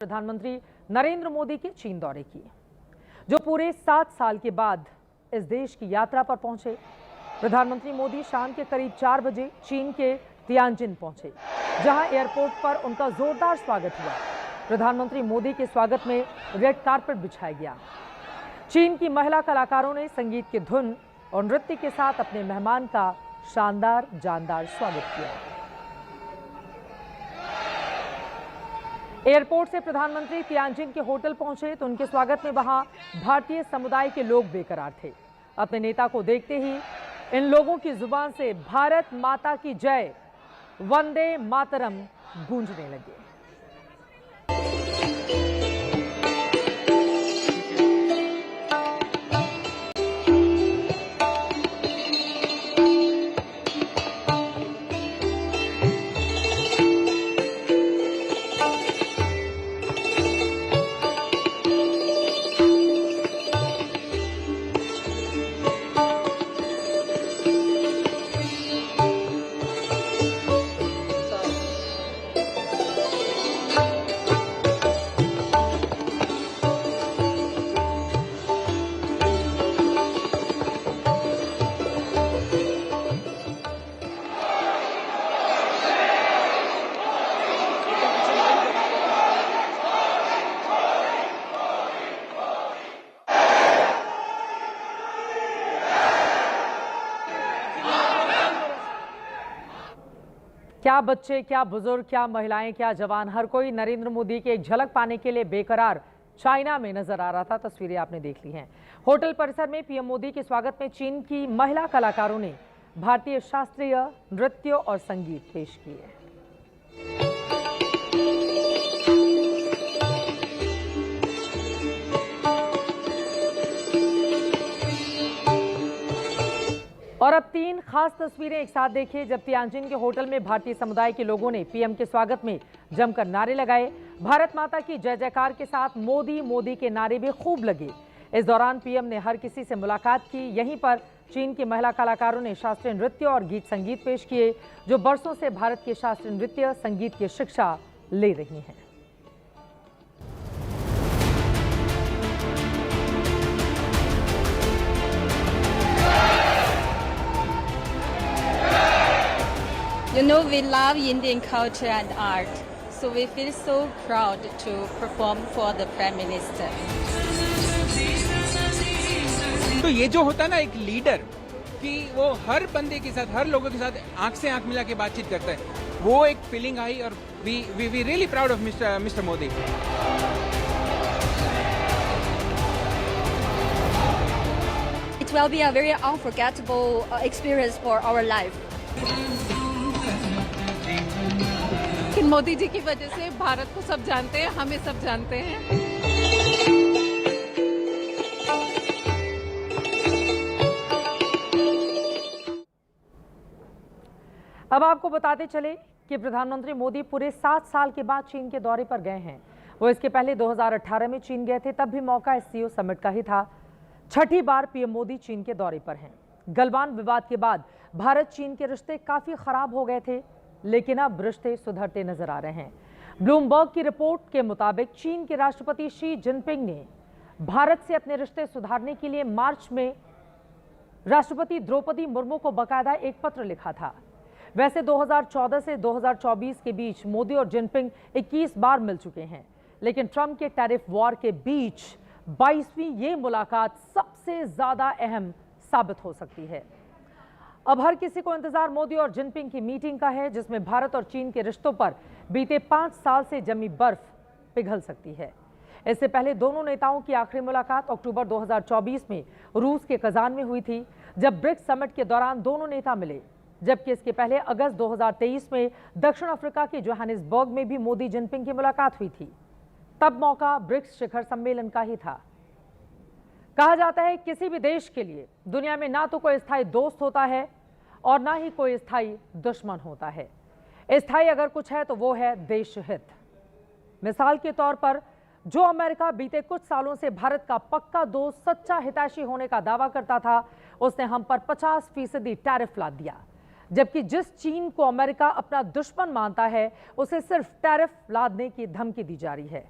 प्रधानमंत्री नरेंद्र मोदी के चीन दौरे की, जो पूरे 7 साल के बाद इस देश की यात्रा पर पहुंचे। प्रधानमंत्री मोदी शाम के करीब 4 बजे चीन के तियानजिन पहुंचे, जहां एयरपोर्ट पर उनका जोरदार स्वागत हुआ। प्रधानमंत्री मोदी के स्वागत में रेड कारपेट बिछाया गया। चीन की महिला कलाकारों ने संगीत की धुन और नृत्य के साथ अपने मेहमान का शानदार जानदार स्वागत किया। एयरपोर्ट से प्रधानमंत्री तियानजिन के होटल पहुंचे तो उनके स्वागत में वहां भारतीय समुदाय के लोग बेकरार थे। अपने नेता को देखते ही इन लोगों की जुबान से भारत माता की जय, वंदे मातरम गूंजने लगे। क्या बच्चे, क्या बुजुर्ग, क्या महिलाएं, क्या जवान, हर कोई नरेंद्र मोदी की एक झलक पाने के लिए बेकरार चाइना में नजर आ रहा था। तस्वीरें आपने देख ली हैं। होटल परिसर में पीएम मोदी के स्वागत में चीन की महिला कलाकारों ने भारतीय शास्त्रीय नृत्य और संगीत पेश किए। और अब 3 खास तस्वीरें एक साथ देखिए, जब तियानजिन के होटल में भारतीय समुदाय के लोगों ने पीएम के स्वागत में जमकर नारे लगाए। भारत माता की जय जयकार के साथ मोदी मोदी के नारे भी खूब लगे। इस दौरान पीएम ने हर किसी से मुलाकात की। यहीं पर चीन की महिला कलाकारों ने शास्त्रीय नृत्य और गीत संगीत पेश किए, जो बरसों से भारत के शास्त्रीय नृत्य संगीत की शिक्षा ले रही हैं। You know, we love Indian culture and art, so we feel so proud to perform for the Prime Minister. तो ये जो होता है ना एक लीडर, कि वो हर बंदे के साथ, हर लोगों के साथ आंख से आंख मिला के बातचीत करता है, वो एक फीलिंग आई। और we really proud of mister Modi. It will be a very unforgettable experience for our life. Modi ji की वजह से भारत को सब जानते हैं, हमें सब जानते हैं। अब आपको बताते चले कि प्रधानमंत्री मोदी पूरे 7 साल के बाद चीन के दौरे पर गए हैं। वो इसके पहले 2018 में चीन गए थे, तब भी मौका एससीओ समिट का ही था। छठी बार पीएम मोदी चीन के दौरे पर हैं। गलवान विवाद के बाद भारत चीन के रिश्ते काफी खराब हो गए थे, लेकिन अब रिश्ते सुधरते नजर आ रहे हैं। ब्लूमबर्ग की रिपोर्ट के मुताबिक चीन के राष्ट्रपति शी जिनपिंग ने भारत से अपने रिश्ते सुधारने के लिए मार्च में राष्ट्रपति द्रौपदी मुर्मू को बकायदा एक पत्र लिखा था। वैसे 2014 से 2024 के बीच मोदी और जिनपिंग 21 बार मिल चुके हैं, लेकिन ट्रंप के टैरिफ वॉर के बीच 22वीं ये मुलाकात सबसे ज्यादा अहम साबित हो सकती है। अब हर किसी को इंतजार मोदी और जिनपिंग की मीटिंग का है, जिसमें भारत और चीन के रिश्तों पर बीते 5 साल से जमी बर्फ पिघल सकती है। इससे पहले दोनों नेताओं की आखिरी मुलाकात अक्टूबर 2024 में रूस के कजान में हुई थी, जब ब्रिक्स समिट के दौरान दोनों नेता मिले। जबकि इसके पहले अगस्त 2023 में दक्षिण अफ्रीका के जोहानिसबर्ग में भी मोदी जिनपिंग की मुलाकात हुई थी। तब मौका ब्रिक्स शिखर सम्मेलन का ही था। कहा जाता है किसी भी देश के लिए दुनिया में ना तो कोई स्थायी दोस्त होता है और ना ही कोई स्थायी दुश्मन होता है। स्थायी अगर कुछ है तो वो है देश हित। मिसाल के तौर पर जो अमेरिका बीते कुछ सालों से भारत का पक्का दोस्त, सच्चा हितैषी होने का दावा करता था, उसने हम पर 50% टैरिफ लाद दिया। जबकि जिस चीन को अमेरिका अपना दुश्मन मानता है, उसे सिर्फ टैरिफ लादने की धमकी दी जा रही है।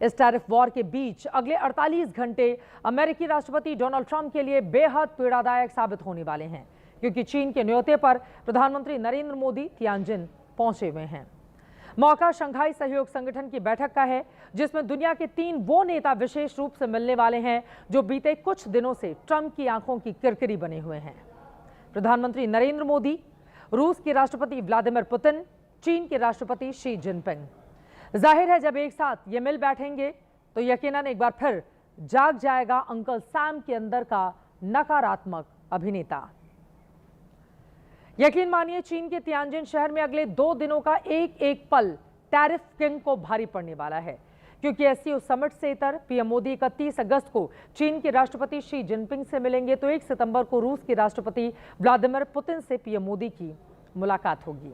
इस टैरिफ वॉर के बीच अगले 48 घंटे अमेरिकी राष्ट्रपति डोनाल्ड ट्रंप के लिए बेहद पीड़ादायक साबित होने वाले हैं, क्योंकि चीन के न्योते पर प्रधानमंत्री नरेंद्र मोदी तियानजिन पहुंचे हुए हैं। मौका शंघाई सहयोग संगठन की बैठक का है, जिसमें दुनिया के 3 वो नेता विशेष रूप से मिलने वाले हैं जो बीते कुछ दिनों से ट्रंप की आंखों की किरकिरी बने हुए हैं। प्रधानमंत्री नरेंद्र मोदी, रूस के राष्ट्रपति व्लादिमीर पुतिन, चीन के राष्ट्रपति शी जिनपिंग। जाहिर है जब एक साथ ये मिल बैठेंगे तो यकीनन एक बार फिर जाग जाएगा अंकल सैम के अंदर का नकारात्मक अभिनेता। यकीन मानिए, चीन के तियानजिन शहर में अगले 2 दिनों का एक एक पल टैरिफ किंग को भारी पड़ने वाला है, क्योंकि एससीओ समिट से इतर पीएम मोदी 31 अगस्त को चीन के राष्ट्रपति शी जिनपिंग से मिलेंगे, तो 1 सितंबर को रूस के राष्ट्रपति व्लादिमीर पुतिन से पीएम मोदी की मुलाकात होगी।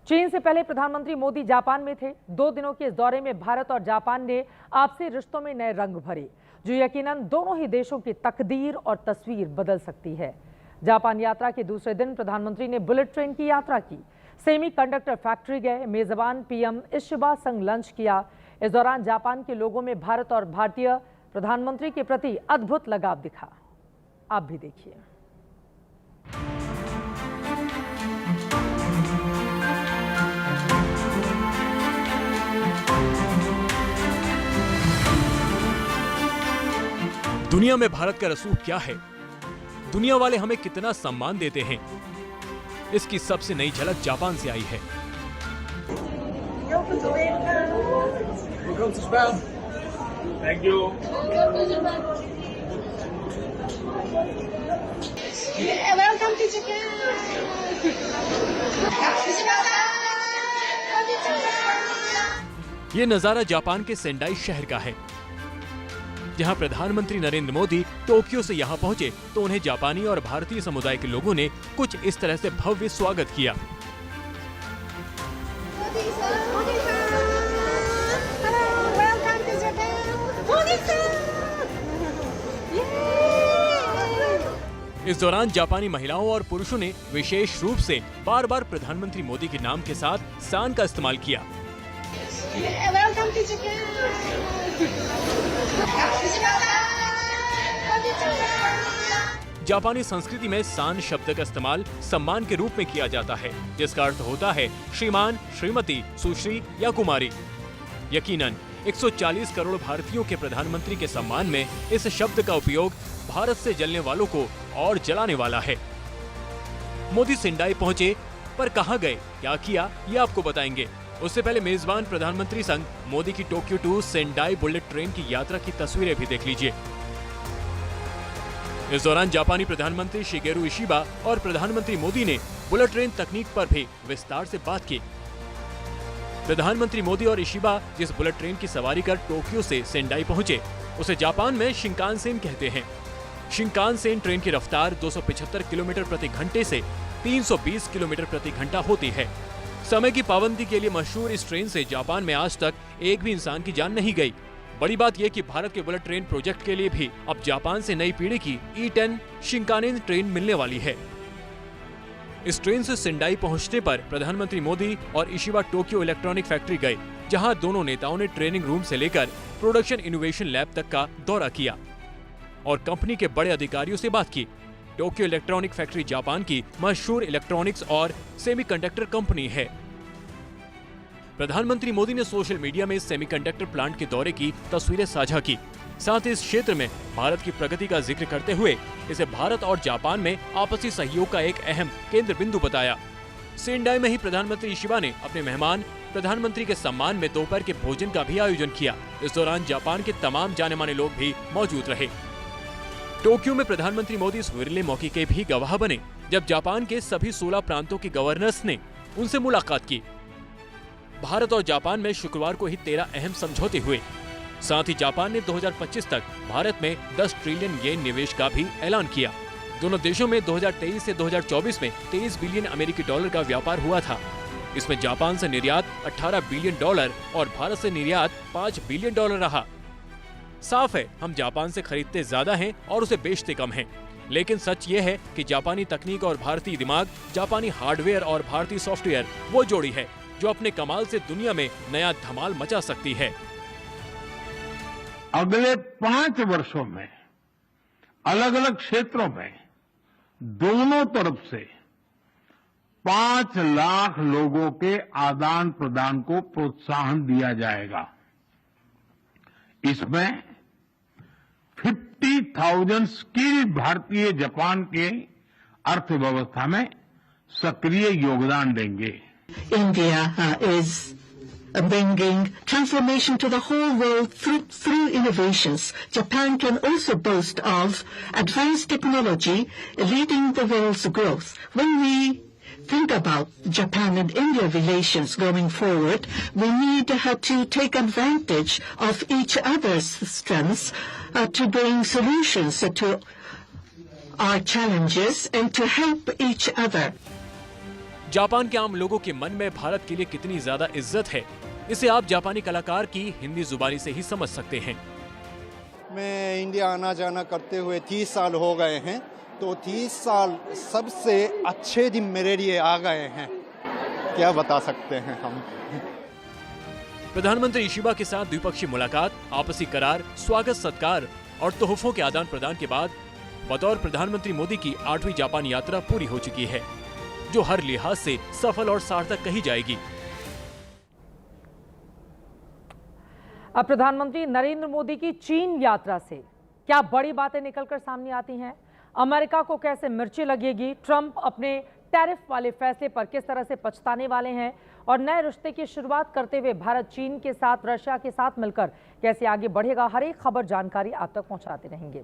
चीन से पहले प्रधानमंत्री मोदी जापान में थे। 2 दिनों के इस दौरे में भारत और जापान ने आपसी रिश्तों में नए रंग भरे, जो यकीनन दोनों ही देशों की तकदीर और तस्वीर बदल सकती है। जापान यात्रा के दूसरे दिन प्रधानमंत्री ने बुलेट ट्रेन की यात्रा की, सेमीकंडक्टर फैक्ट्री गए, मेजबान पीएम इशिबा संग लंच किया। इस दौरान जापान के लोगों में भारत और भारतीय प्रधानमंत्री के प्रति अद्भुत लगाव दिखा। आप भी देखिए। दुनिया में भारत का रसूख क्या है, दुनिया वाले हमें कितना सम्मान देते हैं, इसकी सबसे नई झलक जापान से आई है। Thank you. Welcome to Japan. ये नजारा जापान के सेंडाई शहर का है, जहां प्रधानमंत्री नरेंद्र मोदी टोक्यो से यहां पहुंचे तो उन्हें जापानी और भारतीय समुदाय के लोगों ने कुछ इस तरह से भव्य स्वागत किया। Welcome to Japan. इस दौरान जापानी महिलाओं और पुरुषों ने विशेष रूप से बार बार प्रधानमंत्री मोदी के नाम के साथ सान का इस्तेमाल किया। Welcome to Japan. जापानी संस्कृति में सान शब्द का इस्तेमाल सम्मान के रूप में किया जाता है, जिसका अर्थ होता है श्रीमान, श्रीमती, सुश्री या कुमारी। यकीनन 140 करोड़ भारतीयों के प्रधानमंत्री के सम्मान में इस शब्द का उपयोग भारत से जलने वालों को और जलाने वाला है। मोदी सेंडाई पहुंचे, पर कहां गए, क्या किया, ये आपको बताएंगे। उससे पहले मेजबान प्रधानमंत्री संग मोदी की Tokyo to Sendai bullet train की यात्रा की तस्वीरें भी देख लीजिए। इस दौरान जापानी प्रधानमंत्री शिगेरू इशिबा और प्रधानमंत्री मोदी ने बुलेट ट्रेन तकनीक पर भी विस्तार से बात की। प्रधानमंत्री मोदी और इशिबा जिस बुलेट ट्रेन की सवारी कर टोक्यो से सेंडाई पहुंचे, उसे जापान में शिंकानसेन कहते हैं। शिंकानसेन ट्रेन की रफ्तार 275 किलोमीटर प्रति घंटे से 320 किलोमीटर प्रति घंटा होती है। समय की पाबंदी के लिए मशहूर इस ट्रेन से जापान में आज तक एक भी इंसान की जान नहीं गई। बड़ी बात यह कि भारत के बुलेट ट्रेन प्रोजेक्ट के लिए भी अब जापान से नई पीढ़ी की E10 शिंकानेन ट्रेन मिलने वाली है। इस ट्रेन से सेंडाई पहुंचने पर प्रधानमंत्री मोदी और इशिबा टोक्यो इलेक्ट्रॉनिक फैक्ट्री गए, जहां दोनों नेताओं ने ट्रेनिंग रूम से लेकर प्रोडक्शन इनोवेशन लैब तक का दौरा किया और कंपनी के बड़े अधिकारियों से बात की। टोक्यो इलेक्ट्रॉनिक फैक्ट्री जापान की मशहूर इलेक्ट्रॉनिक्स और सेमीकंडक्टर कंपनी है। प्रधानमंत्री मोदी ने सोशल मीडिया में सेमीकंडक्टर प्लांट के दौरे की तस्वीरें साझा की। साथ ही इस क्षेत्र में भारत की प्रगति का जिक्र करते हुए इसे भारत और जापान में आपसी सहयोग का एक अहम केंद्र बिंदु बताया। सेंडाई में ही प्रधानमंत्री इशिबा ने अपने मेहमान प्रधानमंत्री के सम्मान में दोपहर के भोजन का भी आयोजन किया। इस दौरान जापान के तमाम जाने माने लोग भी मौजूद रहे। टोक्यो में प्रधानमंत्री मोदी इस विरले मौके के भी गवाह बने, जब जापान के सभी 16 प्रांतों के गवर्नर्स ने उनसे मुलाकात की। भारत और जापान में शुक्रवार को ही 13 अहम समझौते हुए। साथ ही जापान ने 2025 तक भारत में 10 ट्रिलियन येन निवेश का भी ऐलान किया। दोनों देशों में 2023 से 2024 में 23 बिलियन अमेरिकी डॉलर का व्यापार हुआ था। इसमें जापान से निर्यात 18 बिलियन डॉलर और भारत से निर्यात 5 बिलियन डॉलर रहा। साफ है, हम जापान से खरीदते ज्यादा हैं और उसे बेचते कम हैं। लेकिन सच ये है कि जापानी तकनीक और भारतीय दिमाग, जापानी हार्डवेयर और भारतीय सॉफ्टवेयर वो जोड़ी है जो अपने कमाल से दुनिया में नया धमाल मचा सकती है। अगले 5 वर्षों में अलग अलग क्षेत्रों में दोनों तरफ से 5 लाख लोगों के आदान प्रदान को प्रोत्साहन दिया जाएगा। इसमें 50,000 स्किल्ड भारतीय जापान के अर्थव्यवस्था में सक्रिय योगदान देंगे। India is bringing transformation to the whole world through innovations. Japan can also boast of advanced technology leading the world's growth. When we think about Japan and India relations going forward, we need to take advantage of each other's strengths to bring solutions to our challenges and to help each other. Japan के आम लोगों के मन में भारत के लिए कितनी ज्यादा इज्जत है, इसे आप जापानी कलाकार की हिंदी जुबानी से ही समझ सकते हैं। मैं इंडिया आना जाना करते हुए 30 साल हो गए हैं, तो 30 साल सबसे अच्छे दिन मेरे लिए आ गए हैं, क्या बता सकते हैं हम। प्रधानमंत्री इशिबा के साथ द्विपक्षीय मुलाकात, आपसी करार, स्वागत सत्कार और तोहफों के आदान प्रदान के बाद बतौर प्रधानमंत्री मोदी की 8वीं जापान यात्रा पूरी हो चुकी है, जो हर लिहाज से सफल और सार्थक कही जाएगी। अब प्रधानमंत्री नरेंद्र मोदी की चीन यात्रा से क्या बड़ी बातें निकलकर सामने आती हैं? अमेरिका को कैसे मिर्ची लगेगी? ट्रंप अपने टैरिफ वाले फैसले पर किस तरह से पछताने वाले हैं? और नए रिश्ते की शुरुआत करते हुए भारत चीन के साथ, रशिया के साथ मिलकर कैसे आगे बढ़ेगा? हर एक खबर जानकारी आप तक पहुंचाते रहेंगे।